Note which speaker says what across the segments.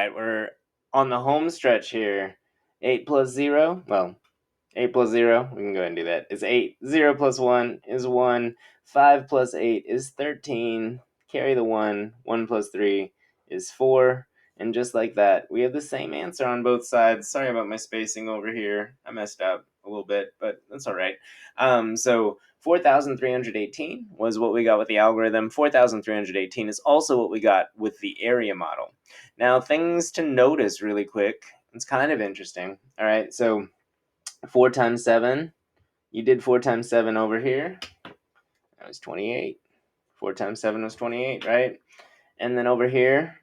Speaker 1: right, we're on the home stretch here. 8 plus 0, well, 8 plus 0, we can go ahead and do that, is 8. 0 plus 1 is 1. 5 plus 8 is 13. Carry the 1. 1 plus 3 is 4. And just like that, we have the same answer on both sides. Sorry about my spacing over here. I messed up a little bit, but that's all right. So 4,318 was what we got with the algorithm. 4,318 is also what we got with the area model. Now, things to notice really quick. It's kind of interesting. All right, so 4 times 7, you did 4 times 7 over here. That was 28. 4 times 7 was 28, right? And then over here,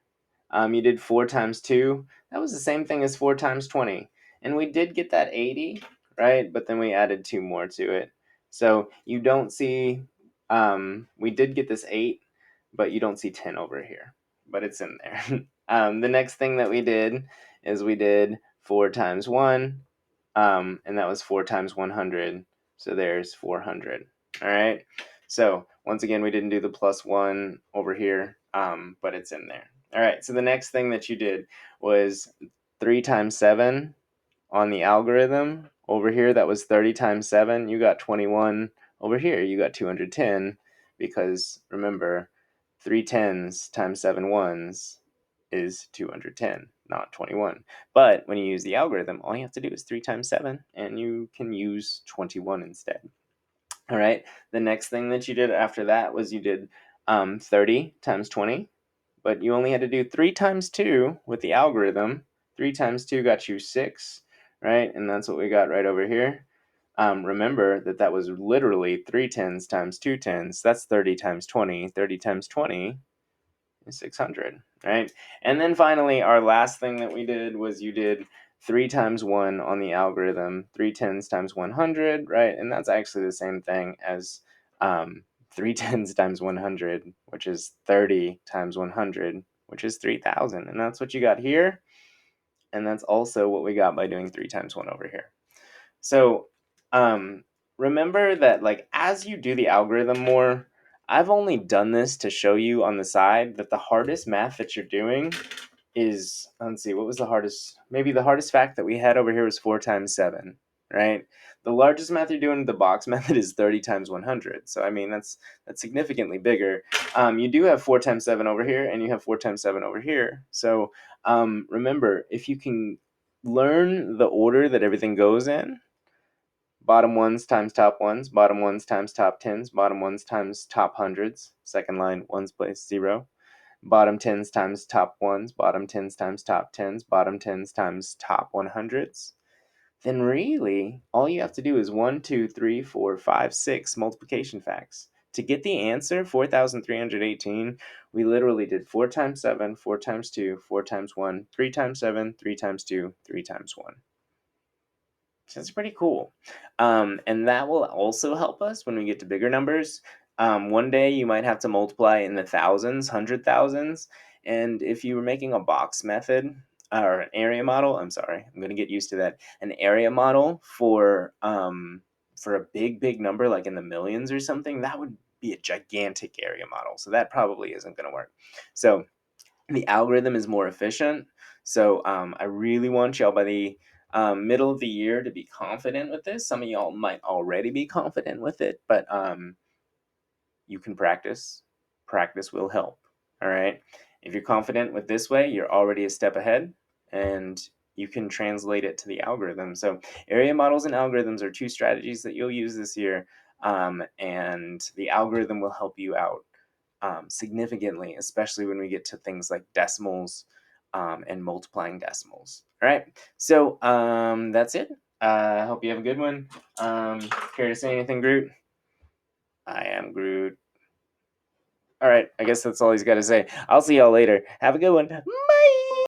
Speaker 1: you did 4 times 2. That was the same thing as 4 times 20. And we did get that 80, right? But then we added 2 more to it. So you don't see, we did get this 8, but you don't see 10 over here. But it's in there. The next thing that we did is we did 4 times 1. And that was 4 times 100. So there's 400. All right. So once again, we didn't do the plus 1 over here, but it's in there. All right. So the next thing that you did was 3 times 7 on the algorithm. Over here, that was 30 times 7. You got 21. Over here, you got 210 because remember, 3 tens times 7 ones is 210, not 21. But when you use the algorithm, all you have to do is 3 times 7, and you can use 21 instead. All right, the next thing that you did after that was you did 30 times 20, but you only had to do 3 times 2 with the algorithm. 3 times 2 got you 6, right? And that's what we got right over here. Remember that was literally 3 tens times 2 tens. That's 30 times 20. 30 times 20 is 600, right? And then finally, our last thing that we did was you did 3 times 1 on the algorithm, 3 tens times 100, right? And that's actually the same thing as 3 tens times 100, which is 30 times 100, which is 3,000. And that's what you got here. And that's also what we got by doing 3 times 1 over here. So remember that, like, as you do the algorithm more, I've only done this to show you on the side that the hardest math that you're doing is, let's see, what was the hardest? Maybe the hardest fact that we had over here was 4 times 7, right? The largest math you're doing, the box method, is 30 times 100. So, I mean, that's significantly bigger. You do have 4 times 7 over here, and you have 4 times 7 over here. So, remember, if you can learn the order that everything goes in, bottom ones times top ones, bottom ones times top tens, bottom ones times top hundreds, second line, ones place 0, bottom tens times top ones, bottom tens times top tens, bottom tens times top 100s, then really all you have to do is 1, 2, 3, 4, 5, 6 multiplication facts. To get the answer, 4,318, we literally did 4 times 7, 4 times 2, 4 times 1, 3 times 7, 3 times 2, 3 times 1. So that's pretty cool. And that will also help us when we get to bigger numbers. One day you might have to multiply in the thousands, 100,000s. And if you were making a box method or an area model, I'm sorry, I'm going to get used to that. An area model for a big number, like in the millions or something, that would be a gigantic area model. So that probably isn't going to work. So the algorithm is more efficient. So I really want y'all by the middle of the year to be confident with this. Some of y'all might already be confident with it, but you can practice. Practice will help. All right. If you're confident with this way, you're already a step ahead, and you can translate it to the algorithm. So area models and algorithms are 2 strategies that you'll use this year, and the algorithm will help you out significantly, especially when we get to things like decimals and multiplying decimals. All right, so that's it. I hope you have a good one. Care to say anything, Groot? I am Groot. All right, I guess that's all he's got to say. I'll see y'all later. Have a good one. Bye.